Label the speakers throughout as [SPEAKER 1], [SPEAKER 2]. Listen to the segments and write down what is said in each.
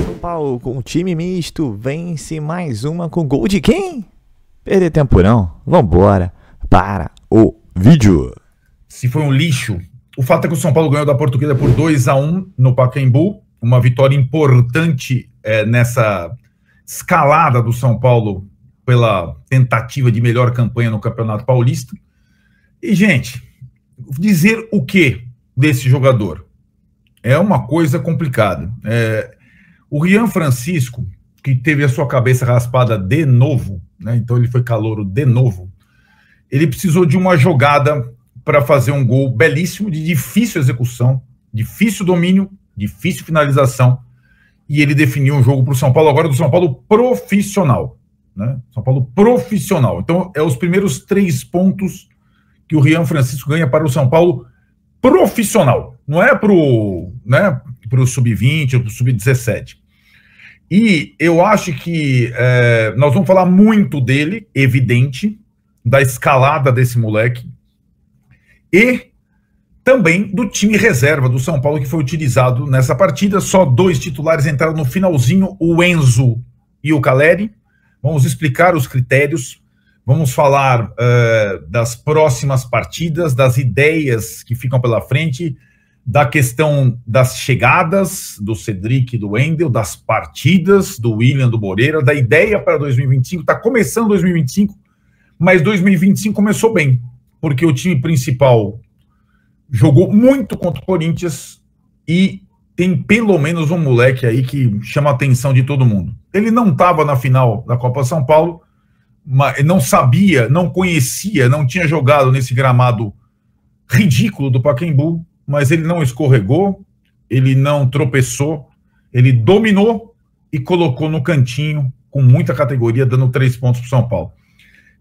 [SPEAKER 1] São Paulo com time misto vence mais uma com gol de quem? Perder tempo não, vambora para o vídeo.
[SPEAKER 2] Se foi um lixo, o fato é que o São Paulo ganhou da Portuguesa por 2-1 no Pacaembu, uma vitória importante nessa escalada do São Paulo pela tentativa de melhor campanha no Campeonato Paulista. E, gente, dizer o que desse jogador? É uma coisa complicada. O Rian Francisco, que teve a sua cabeça raspada de novo, né, então ele foi calouro de novo, ele precisou de uma jogada para fazer um gol belíssimo, de difícil execução, difícil domínio, difícil finalização, e ele definiu o jogo para o São Paulo, agora do São Paulo profissional, né? São Paulo profissional. Então, os primeiros 3 pontos que o Rian Francisco ganha para o São Paulo profissional, não é para o sub-20 ou para o sub-17. E eu acho que nós vamos falar muito dele, evidente, da escalada desse moleque, e também do time reserva do São Paulo que foi utilizado nessa partida. Só 2 titulares entraram no finalzinho, o Enzo e o Caleri. Vamos explicar os critérios, vamos falar das próximas partidas, das ideias que ficam pela frente, da questão das chegadas do Cedric e do Wendel, das partidas do William, do Moreira, da ideia para 2025. Está começando 2025, mas 2025 começou bem, porque o time principal jogou muito contra o Corinthians e tem pelo menos um moleque aí que chama a atenção de todo mundo. Ele não estava na final da Copa São Paulo, mas não sabia, não conhecia, não tinha jogado nesse gramado ridículo do Pacaembu, mas ele não escorregou, ele não tropeçou, ele dominou e colocou no cantinho com muita categoria, dando 3 pontos para o São Paulo.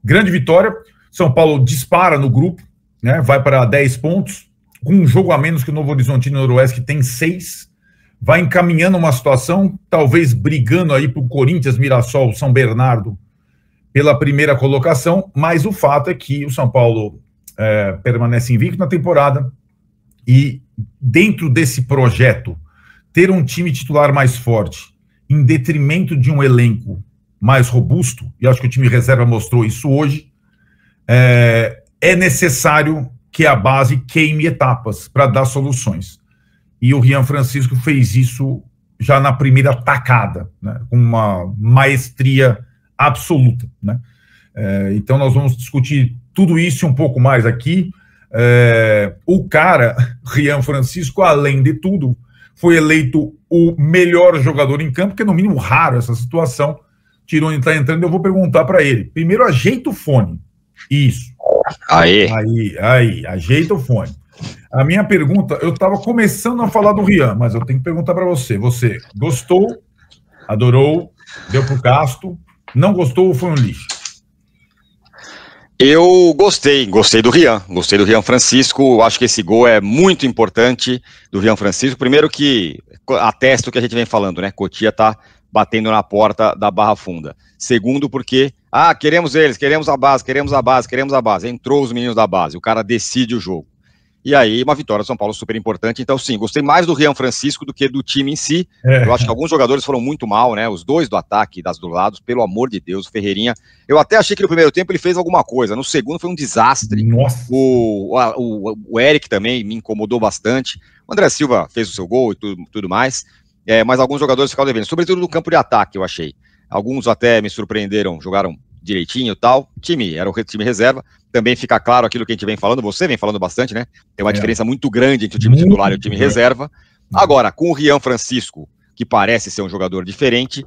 [SPEAKER 2] Grande vitória, São Paulo dispara no grupo, né, vai para 10 pontos, com um jogo a menos que o Novo Horizontino e o Noroeste, que tem 6, vai encaminhando uma situação, talvez brigando aí para o Corinthians, Mirassol, São Bernardo, pela primeira colocação, mas o fato é que o São Paulo permanece invicto na temporada, e dentro desse projeto, ter um time titular mais forte, em detrimento de um elenco mais robusto, e acho que o time reserva mostrou isso hoje, é necessário que a base queime etapas para dar soluções. E o Rian Francisco fez isso já na primeira tacada, né, com uma maestria absoluta, né? Então nós vamos discutir tudo isso e um pouco mais aqui. O cara, Rian Francisco, além de tudo, foi eleito o melhor jogador em campo, que é no mínimo raro essa situação. Tironi está entrando, eu vou perguntar para ele. Primeiro, ajeita o fone. Isso. Aí, ajeita o fone. A minha pergunta, eu estava começando a falar do Rian, mas eu tenho que perguntar para você. Você gostou, adorou, deu pro gasto, não gostou ou foi um lixo?
[SPEAKER 3] Eu gostei do Rian Francisco. Acho que esse gol é muito importante do Rian Francisco. Primeiro que atesta o que a gente vem falando, né? Cotia tá batendo na porta da Barra Funda. Segundo, porque, queremos eles, queremos a base. Entrou os meninos da base, o cara decide o jogo. E aí, uma vitória do São Paulo super importante. Então, sim, gostei mais do Rian Francisco do que do time em si. Eu acho que alguns jogadores foram muito mal, né? Os 2 do ataque, das do lado, pelo amor de Deus, o Ferreirinha. Eu até achei que no primeiro tempo ele fez alguma coisa. No segundo foi um desastre.
[SPEAKER 2] Nossa.
[SPEAKER 3] O Eric também me incomodou bastante. O André Silva fez o seu gol e tudo mais. Mas alguns jogadores ficaram devendo. Sobretudo no campo de ataque, eu achei. Alguns até me surpreenderam, jogaram direitinho e tal. Era o time reserva. Também fica claro aquilo que a gente vem falando, você vem falando bastante, né? Tem uma diferença muito grande entre o time titular e o time reserva. Agora, com o Rian Francisco, que parece ser um jogador diferente,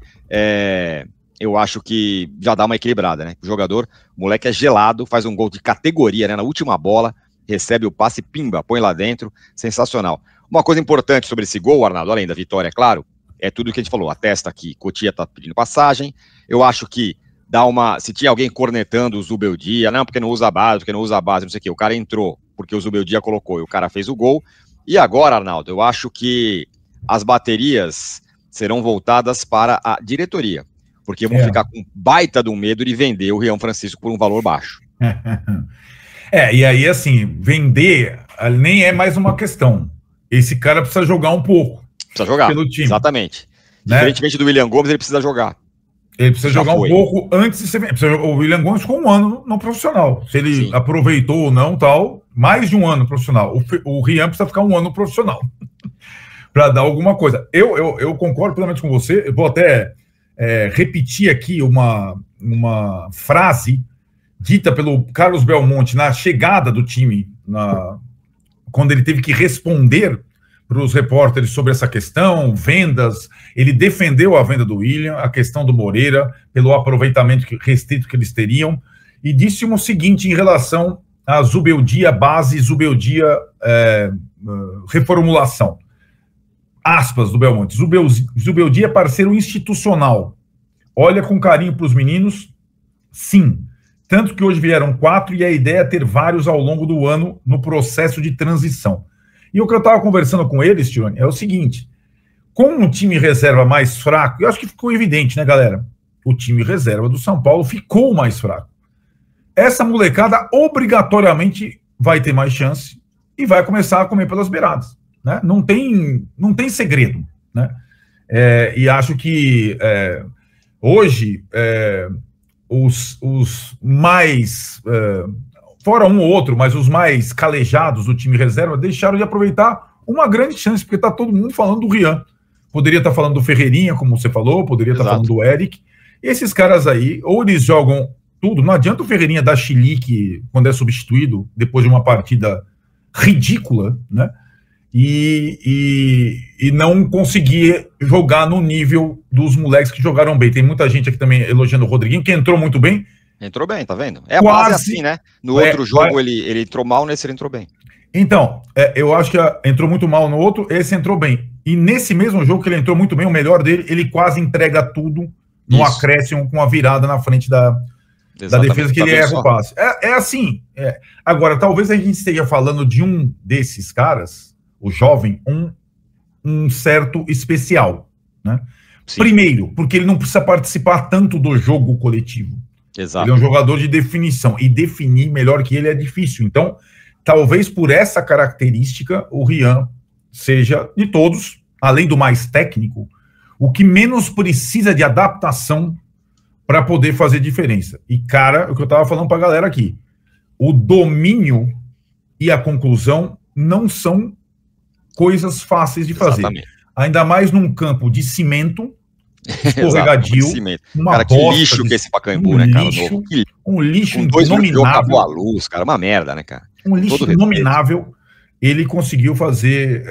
[SPEAKER 3] eu acho que já dá uma equilibrada, né? O moleque é gelado, faz um gol de categoria, né? Na última bola, recebe o passe, pimba, põe lá dentro, sensacional. Uma coisa importante sobre esse gol, Arnaldo, além da vitória, é claro, é tudo que a gente falou, atesta que Cotia tá pedindo passagem. Eu acho que se tinha alguém cornetando o Zubeldia, não, porque não usa a base, não sei o quê, o cara entrou porque o Zubeldia colocou e o cara fez o gol. E agora, Arnaldo, eu acho que as baterias serão voltadas para a diretoria, porque vão ficar com baita do medo de vender o Rian Francisco por um valor baixo.
[SPEAKER 2] E aí, assim, vender nem é mais uma questão. Esse cara precisa jogar um pouco.
[SPEAKER 3] Precisa jogar,
[SPEAKER 2] pelo time.
[SPEAKER 3] Exatamente. Diferentemente do William Gomes, ele precisa jogar.
[SPEAKER 2] Ele precisa jogar um pouco antes de ser. O William Gomes ficou um ano no profissional. Se ele aproveitou ou não, tal, mais de um ano profissional. O Rian precisa ficar um ano profissional para dar alguma coisa. Eu concordo plenamente com você. Eu vou até repetir aqui uma frase dita pelo Carlos Belmonte na chegada do time, quando ele teve que responder para os repórteres sobre essa questão, vendas. Ele defendeu a venda do William, a questão do Moreira, pelo aproveitamento restrito que eles teriam, e disse o seguinte em relação a Zubeldia base, Zubeldia reformulação. Aspas do Belmonte. Zubeldia é parceiro institucional. Olha com carinho para os meninos, sim. Tanto que hoje vieram 4 e a ideia é ter vários ao longo do ano no processo de transição. E o que eu estava conversando com eles, Tirone, é o seguinte: com um time reserva mais fraco, eu acho que ficou evidente, né, galera? O time reserva do São Paulo ficou mais fraco. Essa molecada obrigatoriamente vai ter mais chance e vai começar a comer pelas beiradas, né? Não tem segredo, né? E acho que hoje os mais... fora um ou outro, mas os mais calejados do time reserva deixaram de aproveitar uma grande chance, porque está todo mundo falando do Rian. Poderia estar falando do Ferreirinha, como você falou, poderia estar falando do Eric. Esses caras aí, ou eles jogam tudo, não adianta o Ferreirinha dar chilique quando é substituído, depois de uma partida ridícula, né? E não conseguir jogar no nível dos moleques que jogaram bem. Tem muita gente aqui também elogiando o Rodriguinho, que entrou muito bem.
[SPEAKER 3] Entrou bem, tá vendo? A base assim, né? No outro jogo ele entrou mal, nesse ele entrou bem.
[SPEAKER 2] Então, eu acho que entrou muito mal no outro, esse entrou bem. E nesse mesmo jogo que ele entrou muito bem, o melhor dele, ele quase entrega tudo no acréscimo com a virada na frente da defesa, que ele erra o passe. Assim. Agora, talvez a gente esteja falando de um desses caras, o jovem, um certo especial, né? Sim. Primeiro, porque ele não precisa participar tanto do jogo coletivo.
[SPEAKER 3] Exato.
[SPEAKER 2] Ele é um jogador de definição, e definir melhor que ele é difícil. Então, talvez por essa característica, o Rian seja, de todos, além do mais técnico, o que menos precisa de adaptação para poder fazer diferença. E, cara, o que eu estava falando para a galera aqui, o domínio e a conclusão não são coisas fáceis de fazer. Exatamente. Ainda mais num campo de cimento, escorregadio,
[SPEAKER 3] uma cara, que lixo que esse Pacaembu, né, cara? Novo.
[SPEAKER 2] Um lixo
[SPEAKER 3] inominável. Acabou a luz, cara, uma merda, né, cara?
[SPEAKER 2] Um lixo inominável. Ele conseguiu fazer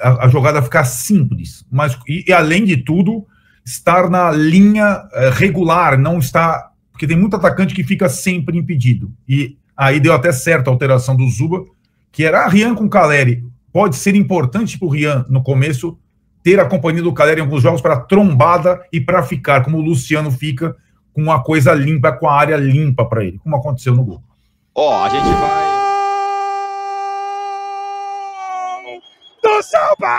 [SPEAKER 2] a jogada ficar simples, mas e além de tudo, estar na linha regular, não está... Porque tem muito atacante que fica sempre impedido. E aí deu até certo a alteração do Zuba, que era Rian com Caleri. Pode ser importante para o Rian, no começo, ter a companhia do Caleri em alguns jogos para trombada e para ficar, como o Luciano fica, com uma coisa limpa, com a área limpa para ele, como aconteceu no gol.
[SPEAKER 3] A gente vai...
[SPEAKER 4] do São Paulo!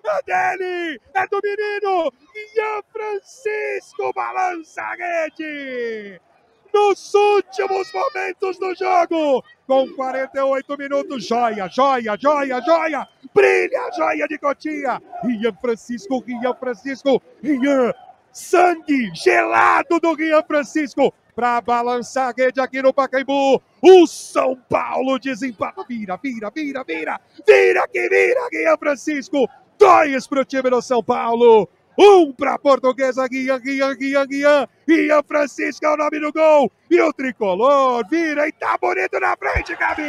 [SPEAKER 4] É dele! É do menino! Ian Francisco balança a rede! Nos últimos momentos do jogo, com 48 minutos, joia, brilha a joia de Cotia, Ian Francisco, Ian, sangue gelado do Ian Francisco, para balançar a rede aqui no Pacaembu, o São Paulo desempata, vira, Ian Francisco, 2 para o time do São Paulo, 1 para a Portuguesa, Ian Francisco é o nome do gol, e o tricolor vira e tá bonito na frente, Gabi!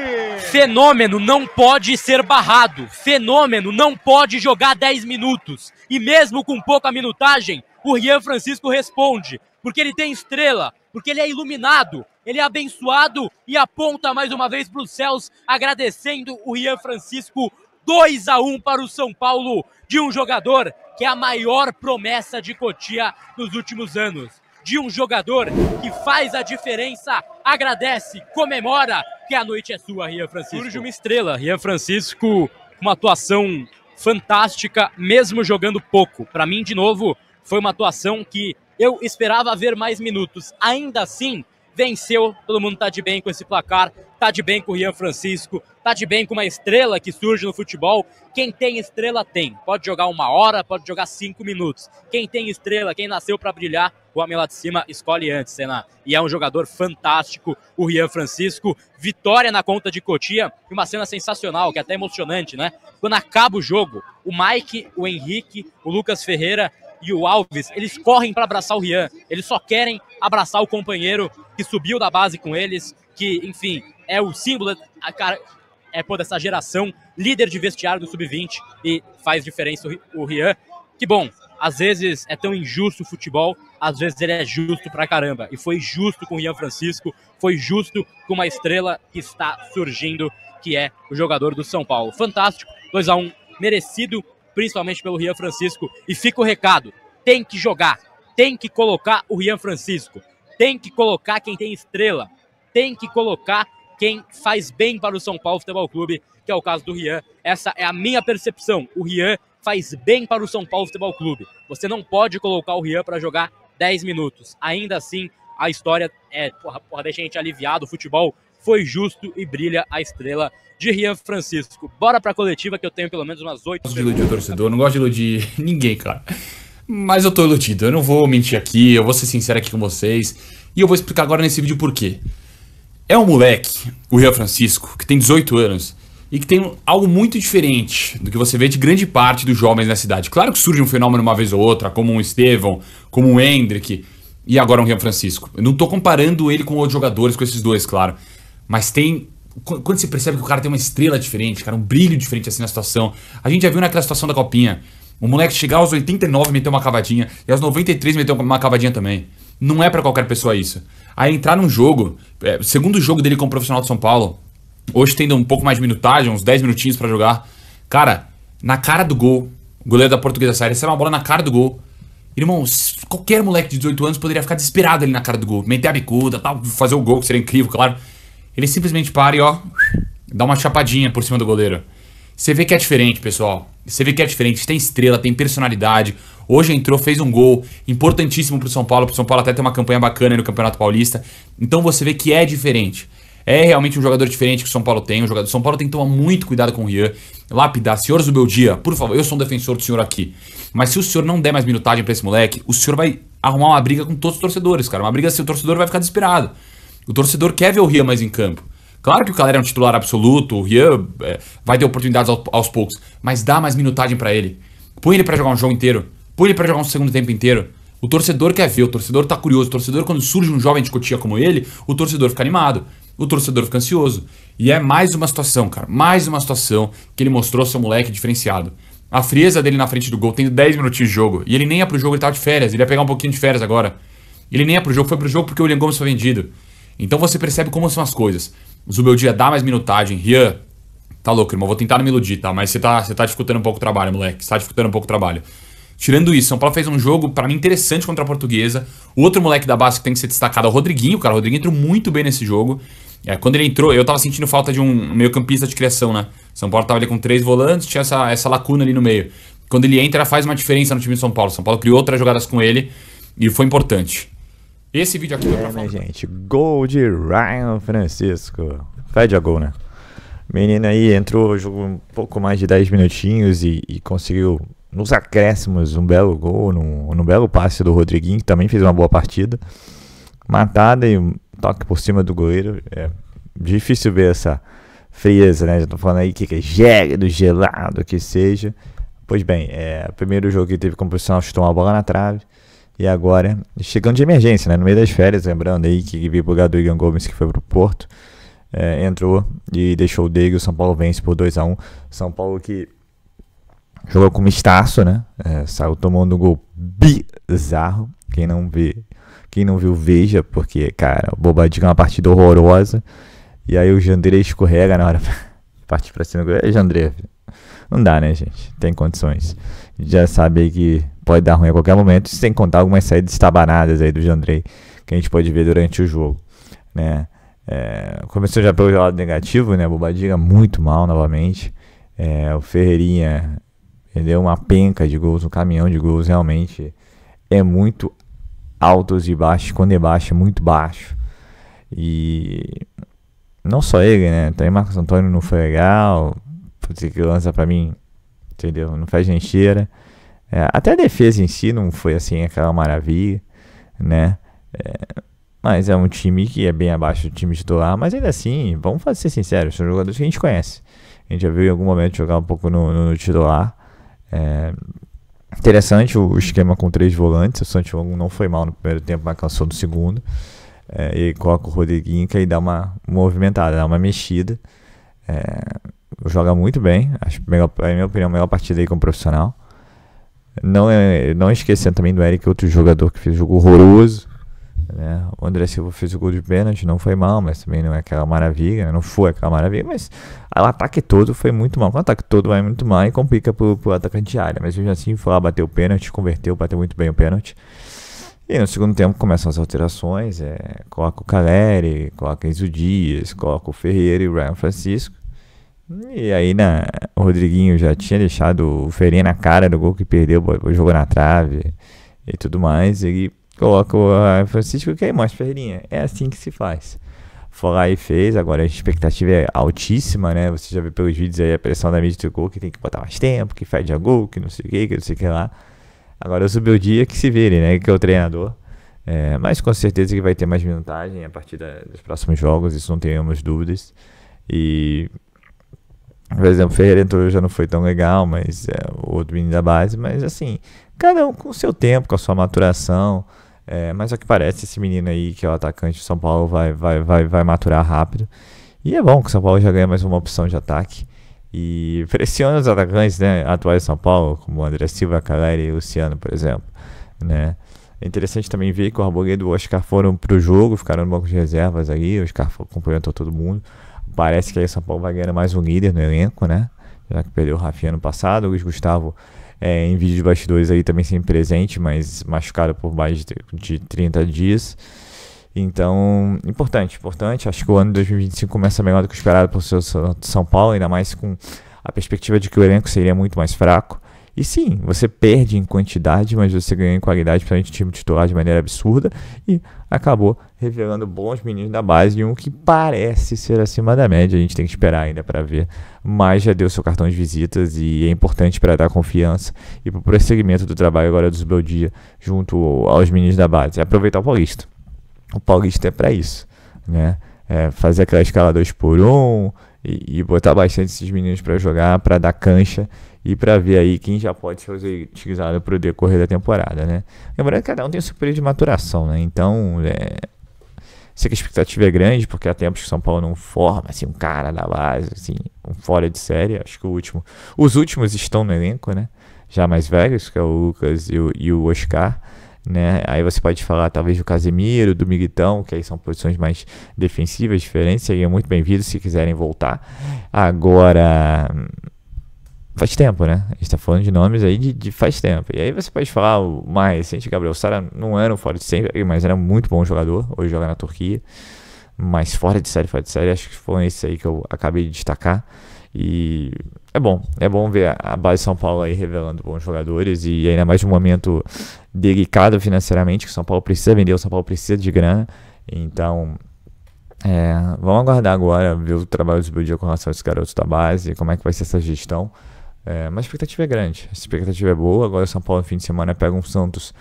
[SPEAKER 5] Fenômeno não pode ser barrado, Fenômeno não pode jogar 10 minutos, e mesmo com pouca minutagem, o Ian Francisco responde, porque ele tem estrela, porque ele é iluminado, ele é abençoado e aponta mais uma vez para os céus, agradecendo o Ian Francisco. 2-1 para o São Paulo, de um jogador que é a maior promessa de Cotia nos últimos anos. De um jogador que faz a diferença, agradece, comemora, que a noite é sua, Ian Francisco. Surge uma estrela, Ian Francisco, uma atuação fantástica, mesmo jogando pouco. Para mim, de novo, foi uma atuação que eu esperava ver mais minutos. Ainda assim, venceu, todo mundo tá de bem com esse placar, tá de bem com o Rian Francisco, tá de bem com uma estrela que surge no futebol. Quem tem estrela tem, pode jogar 1 hora, pode jogar 5 minutos. Quem tem estrela, quem nasceu para brilhar, o homem lá de cima escolhe antes, Senna. E é um jogador fantástico, o Rian Francisco. Vitória na conta de Cotia, e uma cena sensacional, que é até emocionante, né? Quando acaba o jogo, o Mike, o Henrique, o Lucas Ferreira e o Alves, eles correm para abraçar o Rian. Eles só querem abraçar o companheiro que subiu da base com eles, que, enfim, é o símbolo dessa geração, líder de vestiário do Sub-20, e faz diferença o Rian. Que bom, às vezes é tão injusto o futebol, às vezes ele é justo pra caramba. E foi justo com o Rian Francisco, foi justo com uma estrela que está surgindo, que é o jogador do São Paulo. Fantástico, 2-1, merecido, principalmente pelo Rian Francisco. E fica o recado, tem que jogar, tem que colocar o Rian Francisco, tem que colocar quem tem estrela, tem que colocar quem faz bem para o São Paulo Futebol Clube, que é o caso do Rian. Essa é a minha percepção, o Rian faz bem para o São Paulo Futebol Clube. Você não pode colocar o Rian para jogar 10 minutos. Ainda assim, a história deixa a gente aliviado, o futebol foi justo e brilha a estrela de Rian Francisco. Bora pra coletiva, que eu tenho pelo menos umas 8
[SPEAKER 6] Não gosto de iludir o torcedor, não gosto de iludir ninguém, cara. Mas eu tô iludido, eu não vou mentir aqui, eu vou ser sincero aqui com vocês. E eu vou explicar agora nesse vídeo por quê. É um moleque, o Rian Francisco, que tem 18 anos e que tem algo muito diferente do que você vê de grande parte dos jovens na cidade. Claro que surge um fenômeno uma vez ou outra, como um Estevão, como um Hendrick e agora um Rian Francisco. Eu não tô comparando ele com outros jogadores, com esses dois, claro. Mas tem... Quando você percebe que o cara tem uma estrela diferente, cara, um brilho diferente assim na situação. A gente já viu naquela situação da Copinha. O moleque chegar aos 89 meter uma cavadinha e aos 93 meter uma cavadinha também. Não é pra qualquer pessoa isso. Aí entrar num jogo, segundo jogo dele como profissional de São Paulo, hoje tendo um pouco mais de minutagem, uns 10 minutinhos pra jogar. Cara, na cara do gol, o goleiro da Portuguesa sai, recebe uma bola na cara do gol. Irmão, qualquer moleque de 18 anos poderia ficar desesperado ali na cara do gol. Meter a bicuda, tal, fazer o gol, que seria incrível, claro. Ele simplesmente para e, ó, dá uma chapadinha por cima do goleiro. Você vê que é diferente, pessoal. Você vê que é diferente. Tem estrela, tem personalidade. Hoje entrou, fez um gol importantíssimo pro São Paulo até ter uma campanha bacana aí no Campeonato Paulista. Então você vê que é diferente. É realmente um jogador diferente que o São Paulo tem. O jogador do São Paulo tem que tomar muito cuidado com o Rian. Lapidar. Senhor Zubeldia, por favor, eu sou um defensor do senhor aqui. Mas se o senhor não der mais minutagem pra esse moleque, o senhor vai arrumar uma briga com todos os torcedores, cara. Uma briga assim, o torcedor vai ficar desesperado. O torcedor quer ver o Rian mais em campo. Claro que o Calera é um titular absoluto, o Rian vai ter oportunidades aos poucos, mas dá mais minutagem pra ele. Põe ele pra jogar um jogo inteiro, põe ele pra jogar um segundo tempo inteiro. O torcedor quer ver, o torcedor tá curioso, o torcedor, quando surge um jovem de Cotia como ele, o torcedor fica animado, o torcedor fica ansioso. E é mais uma situação, cara, mais uma situação que ele mostrou seu moleque diferenciado. A frieza dele na frente do gol, tendo 10 minutinhos de jogo, e ele nem ia pro jogo, ele tava de férias, ele ia pegar um pouquinho de férias agora. Ele nem ia pro jogo, foi pro jogo porque o William Gomes foi vendido. Então você percebe como são as coisas. O Zubeldia dá mais minutagem. Rian, tá louco, irmão, vou tentar não me iludir, tá? Mas você tá dificultando um pouco o trabalho, moleque. Você tá dificultando um pouco o trabalho. Tirando isso, São Paulo fez um jogo, pra mim, interessante contra a Portuguesa. O outro moleque da base que tem que ser destacado é o Rodriguinho, cara. O Rodriguinho entrou muito bem nesse jogo. Quando ele entrou, eu tava sentindo falta de um meio campista de criação, né? São Paulo tava ali com 3 volantes, tinha essa lacuna ali no meio. Quando ele entra, faz uma diferença no time de São Paulo. São Paulo criou outras jogadas com ele e foi importante. Esse vídeo aqui foi pra falar.
[SPEAKER 1] Gente, gol de Rian Francisco. Fede a gol, né? Menino aí entrou, jogou um pouco mais de 10 minutinhos e conseguiu, nos acréscimos, um belo gol, num belo passe do Rodriguinho, que também fez uma boa partida. Matada e um toque por cima do goleiro. É difícil ver essa frieza, né? Já tô falando aí que é gélido, gelado, que seja. Pois bem, o primeiro jogo que teve como profissional chutou uma bola na trave. E agora, chegando de emergência, né? No meio das férias, lembrando aí que veio pro lugar do William Gomes, que foi pro Porto. Entrou e deixou o Dego. O São Paulo vence por 2-1. São Paulo que jogou com mistaço, né? Saiu tomando um gol bizarro. Quem não viu, veja, porque, cara, o Bobadinho é uma partida horrorosa. E aí o Jandré escorrega na hora de partir pra cima do gol. Jandré, não dá, né, gente? Tem condições. Já sabe aí que pode dar ruim a qualquer momento, sem contar algumas saídas estabanadas aí do Jandrei, que a gente pode ver durante o jogo, né? Começou já pelo lado negativo, né? Bobadinha muito mal novamente. O Ferreirinha deu uma penca de gols, um caminhão de gols, realmente é muito altos e baixos. Quando é baixo, é muito baixo. E não só ele, né? Também Marcos Antônio não foi legal. Pode ser que lança pra mim, entendeu? Não faz nem cheira. Até a defesa em si não foi assim aquela maravilha, né? Mas é um time que é bem abaixo do time titular. Mas ainda assim, vamos ser sinceros, são jogadores que a gente conhece. A gente já viu em algum momento jogar um pouco no titular. Interessante o esquema com 3 volantes. O Santiago não foi mal no primeiro tempo, mas cansou no segundo. E coloca o Rodriguinho, que aí dá uma movimentada, dá uma mexida. Joga muito bem. Acho que, na minha opinião, a melhor partida aí como profissional. Não esquecendo também do Eric, outro jogador que fez um jogo horroroso, né? O André Silva fez o gol de pênalti, não foi mal, mas também não é aquela maravilha, não foi aquela maravilha, mas o ataque todo foi muito mal. O ataque todo vai muito mal e complica pro atacante de área, mas mesmo assim foi lá, bateu o pênalti, converteu, bateu muito bem o pênalti. E no segundo tempo começam as alterações, coloca o Caleri, coloca o Enzo Dias, coloca o Ferreira e o Ryan Francisco. E aí o Rodriguinho já tinha deixado o Ferreira na cara do gol que perdeu, jogou na trave e tudo mais. Ele coloca o Ryan Francisco, que aí mostra Ferreirinha. É assim que se faz. Foi lá e fez, agora a expectativa é altíssima, né? Você já viu pelos vídeos aí a pressão da mídia do gol, que tem que botar mais tempo, que fede a gol, que não sei o que não sei o que lá. Agora o Zubeldia que se vire, né? Que é o treinador. Mas com certeza que vai ter mais minutagem a partir dos próximos jogos, isso não tenhamos dúvidas. E, por exemplo, o Ferreira entrou, já não foi tão legal, mas o outro menino da base, mas assim, cada um com o seu tempo, com a sua maturação. Mas é o que parece, esse menino aí, que é o atacante de São Paulo, vai maturar rápido. E é bom que o São Paulo já ganha mais uma opção de ataque. E pressiona os atacantes, né, atuais de São Paulo, como o André Silva, Caleri e Luciano, por exemplo, né? É interessante também ver que o Arboleda e o Oscar foram pro jogo, ficaram no banco de reservas aí, o Oscar complementou todo mundo. Parece que aí o São Paulo vai ganhando mais um líder no elenco, né? Já que perdeu o Rafinha ano passado, o Luiz Gustavo em vídeo de bastidores aí também sempre presente, mas machucado por mais de 30 dias. Então, importante. Acho que o ano de 2025 começa melhor do que o esperado por São Paulo, ainda mais com a perspectiva de que o elenco seria muito mais fraco. E sim, você perde em quantidade, mas você ganha em qualidade, principalmente o time titular de maneira absurda, e acabou revelando bons meninos da base e um que parece ser acima da média. A gente tem que esperar ainda para ver, mas já deu seu cartão de visitas e é importante para dar confiança e para o prosseguimento do trabalho agora do Zubeldia junto aos meninos da base. É aproveitar o Paulista. O Paulista é para isso, né? Fazer aquela escala 2x1 e botar bastante esses meninos para jogar, para dar cancha e para ver aí quem já pode ser utilizado para o decorrer da temporada, né? Lembrando que cada um tem o seu período de maturação, né? Então, sei que a expectativa é grande, porque há tempos que o São Paulo não forma assim, um cara da base, assim, um fora de série. Acho que os últimos estão no elenco, né? Já mais velhos, que é o Lucas e o Oscar. Né? Aí você pode falar talvez do Casemiro, do Militão, que aí são posições mais defensivas, diferentes, seriam muito bem-vindos se quiserem voltar. Agora, faz tempo, né? A gente tá falando de nomes aí de faz tempo. E aí você pode falar o mais recente, Gabriel Sara, não era um fora de série, mas era um muito bom jogador, hoje joga na Turquia. Mas fora de série, acho que foram esses aí que eu acabei de destacar. E é bom ver a base de São Paulo aí revelando bons jogadores e ainda mais num momento delicado financeiramente, que o São Paulo precisa vender, o São Paulo precisa de grana. Então, vamos aguardar agora, ver o trabalho do Zubeldia com relação a esses garotos da base, como é que vai ser essa gestão. Mas a expectativa é grande, a expectativa é boa. Agora o São Paulo no fim de semana pega um Santos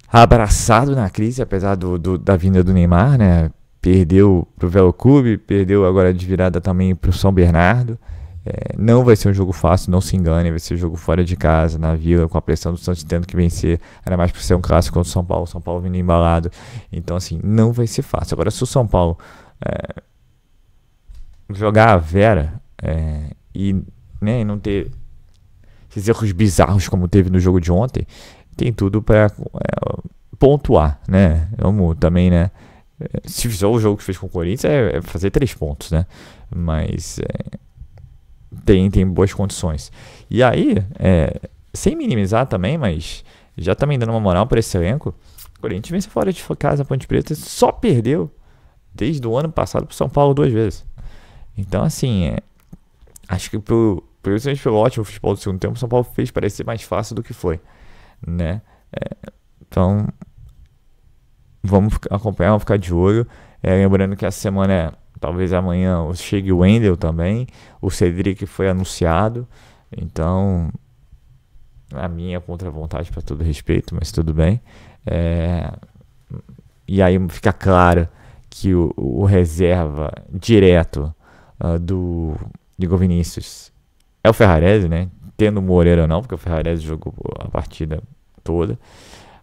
[SPEAKER 1] abraçado na crise, apesar da vinda do Neymar, né? Perdeu pro Velo Clube, perdeu agora de virada também pro São Bernardo. Não vai ser um jogo fácil, não se engane, vai ser um jogo fora de casa, na Vila, com a pressão do Santos tendo que vencer, ainda mais por ser um clássico contra o São Paulo vindo embalado. Então, assim, não vai ser fácil. Agora, se o São Paulo jogar a Vera e não ter esses erros bizarros como teve no jogo de ontem, tem tudo para pontuar, né? Vamos também, né? Se fizer o jogo que fez com o Corinthians, é fazer 3 pontos, né? Mas tem boas condições. E aí, sem minimizar também, mas já também dando uma moral para esse elenco, o Corinthians vence fora de casa, Ponte Preta, só perdeu desde o ano passado pro São Paulo 2 vezes. Então, assim, acho que principalmente pelo ótimo futebol do segundo tempo, o São Paulo fez parecer mais fácil do que foi, né? Então, vamos acompanhar, vamos ficar de olho. Lembrando que essa semana, talvez amanhã, chegue o Wendel também. O Cedric foi anunciado. Então, a minha contra-vontade, para todo respeito, mas tudo bem. E aí fica claro que o reserva direto do Igor Vinícius é o Ferrarese, né? Tendo o Moreira ou não, porque o Ferrarese jogou a partida toda.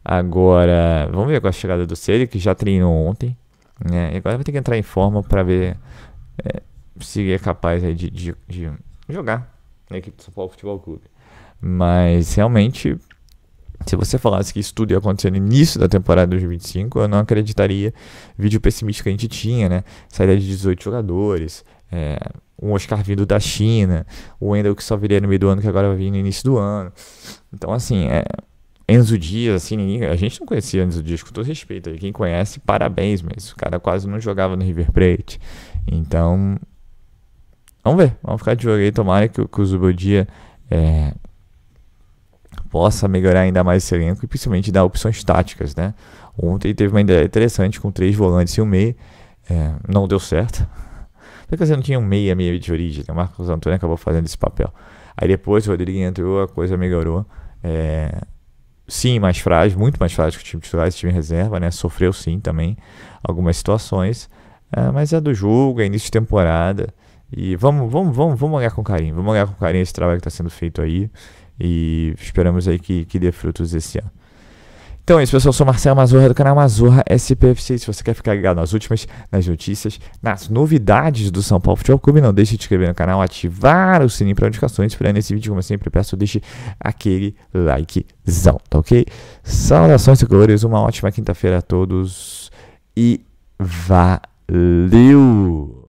[SPEAKER 1] Agora, vamos ver com a chegada do Cedric, que já treinou ontem, né? E agora vai ter que entrar em forma para ver se é capaz aí de jogar na equipe do São Paulo Futebol Clube. Mas realmente, se você falasse que isso tudo ia acontecer no início da temporada de 2025, eu não acreditaria. Vídeo pessimista que a gente tinha, né? Saída de 18 jogadores, um Oscar vindo da China, o Wendel que só viria no meio do ano, que agora vai vir no início do ano. Então, assim, Enzo Dias, assim, a gente não conhecia Enzo Dias, com todo respeito. Quem conhece, parabéns, mas o cara quase não jogava no River Plate. Então, vamos ver, vamos ficar de olho aí. Tomara que o Zubodia possa melhorar ainda mais esse elenco e principalmente dar opções táticas, né? Ontem teve uma ideia interessante com 3 volantes e um meia, não deu certo. Porque você não tinha um meia de origem, né? O Marcos Antônio acabou fazendo esse papel. Aí depois o Rodrigo entrou, a coisa melhorou. Sim, mais frágil, muito mais frágil que o time titular, esse time reserva, né? Sofreu sim também algumas situações, mas é do jogo, é início de temporada. E vamos olhar com carinho, esse trabalho que está sendo feito aí. E esperamos aí que dê frutos esse ano. Então é isso, pessoal. Eu sou Marcelo Mazorra do canal Mazorra SPFC. Se você quer ficar ligado nas notícias, nas novidades do São Paulo Futebol Clube, não deixe de se inscrever no canal, ativar o sininho para notificações. Para nesse vídeo, como eu sempre peço, deixe aquele likezão, tá ok? Saudações tricolores, uma ótima quinta-feira a todos e valeu!